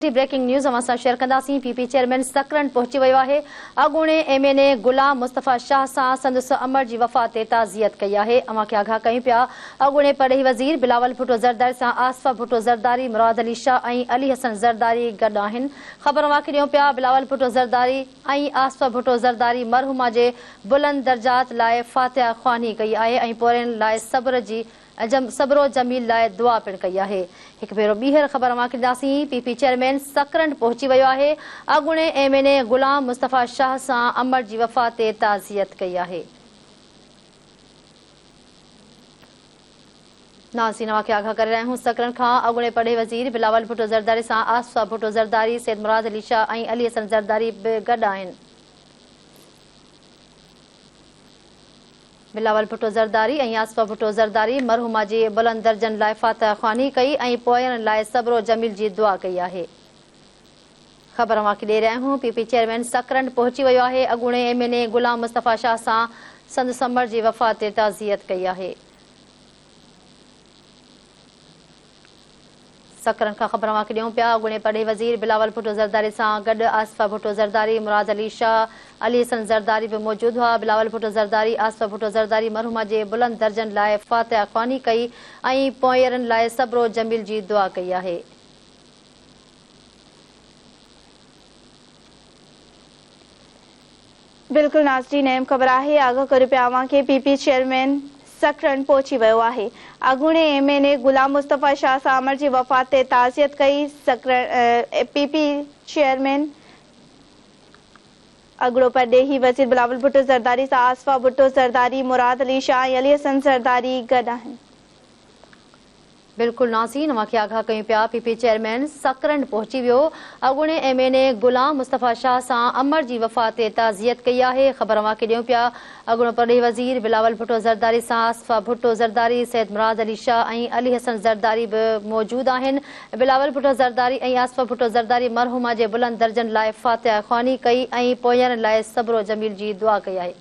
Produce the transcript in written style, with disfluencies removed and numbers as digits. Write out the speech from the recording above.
Breaking news असां share कंदासीं। PP chairman सकरन पहुची वियो आहे। अॻूणे एमएनए गुलाम मुस्तफ़ा शाह सां संदसि अमर जी वफ़ात ते ताज़ियत कई आहे। अवां खे आगाह कयूं पिया। अॻूणे परॾेही वज़ीर बिलावल भुट्टो ज़रदारी सां आसिफ़ा भुट्टो ज़रदारी, मुराद अली शाह ऐं अली हसन ज़रदारी गॾु आहिनि। ख़बर अवां खे ॾियूं पिया। बिलावल भुट्टो ज़रदारी ऐं आसिफ़ा भुट्टो ज़रदारी मरहुमा जे बुलंद दर्जात लाइ फातिहा ख़्वानी कई आहे ऐं पोरनि लाइ सबरो जमील लाइ दुआ पिणु कई आहे। हिकु भेरो ॿीहर ख़बर अवां खे ॾींदासीं। पीपी चेयरमैन सकरन पहुची वियो आहे। अॻूणे एमएनए गुलाम मुस्तफ़ा शाह सां अमर जी वफ़ात ते ताज़ियत कई आहे। नाज़रीन अवां खे आगाह करे रहिया आहियूं सकरन खां। अॻूणे परॾेही वज़ीर बिलावल भुट्टो ज़रदारी सां आसिफ़ा भुट्टो ज़रदारी, सैयद मुराद अली शाह ऐं अली हसन ज़रदारी बि गॾु आहिनि। बिलावल भुट्टो ज़रदारी ऐं आसिफ़ा भुट्टो ज़रदारी मरहुमा जे बुलंद दर्जनि लाइ फातिहा ख़्वानी कई ऐं पोयनि लाइ सबरो जमील जी दुआ कई आहे। ख़बर अवां खे ॾेई रहिया आहियूं। पीपी चेयरमैन सकरन पहुची वियो आहे। अॻूणे एमएनए गुलाम मुस्तफ़ा शाह सां संदसि अमर जी वफ़ात ते ताज़ियत कई आहे। सकरन खां ख़बर अवां खे ॾियूं पिया। अॻूणे परॾेही वज़ीर बिलावल भुट्टो ज़रदारी सां गॾु आसिफ़ा भुट्टो ज़रदारी, मुराद अली शाह, अली हसन ज़रदारी बि मौजूदु हुआ। बिलावल भुट्टो ज़रदारी आसिफ़ा भुट्टो ज़रदारी मरहुमा जे बुलंद दर्जनि लाइ फातिहा ख़्वानी कई ऐं पोयरनि लाइ सबरो जमील जी दुआ कई आहे। बिल्कुल नाज़रीन, अहम ख़बर आहे। आगाह करियो पिया अवां खे। पीपी चेयरमैन सकरन पहुची वियो आहे। अॻूणे एमएनए गुलाम मुस्तफ़ा शाह सां अमर जी वफ़ात ते ताज़ियत कई। पीपी चेयरमैन अॻूणो परॾेही वज़ीर बिलावल भुट्टो ज़रदारी सां आसिफ़ा भुट्टो ज़रदारी, मुराद अली शाह ऐं अली हसन ज़रदारी गॾु आहिनि। बिल्कुल नाज़रीन अवां खे आगाह कयूं पिया। पीपी चेयरमैन सकरन पहुची वियो। अॻूणे एमएनए गुलाम मुस्तफ़ा शाह सां अमर जी वफ़ात ते ताज़ियत कई आहे। ख़बर अवां खे ॾियूं पिया। अॻूणो परॾेही वज़ीर बिलावल भुट्टो ज़रदारी सां आसिफ़ा भुट्टो ज़रदारी, सैयद मुराद अली शाह ऐं अली हसन ज़रदारी बि मौजूदु आहिनि। बिलावल भुट्टो ज़रदारी ऐं आसिफ़ा भुट्टो ज़रदारी मरहुमा जे बुलंद दर्जनि लाइ फातिहा ख़्वानी कई ऐं पोयनि लाइ सबरो जमील जी दुआ कई आहे।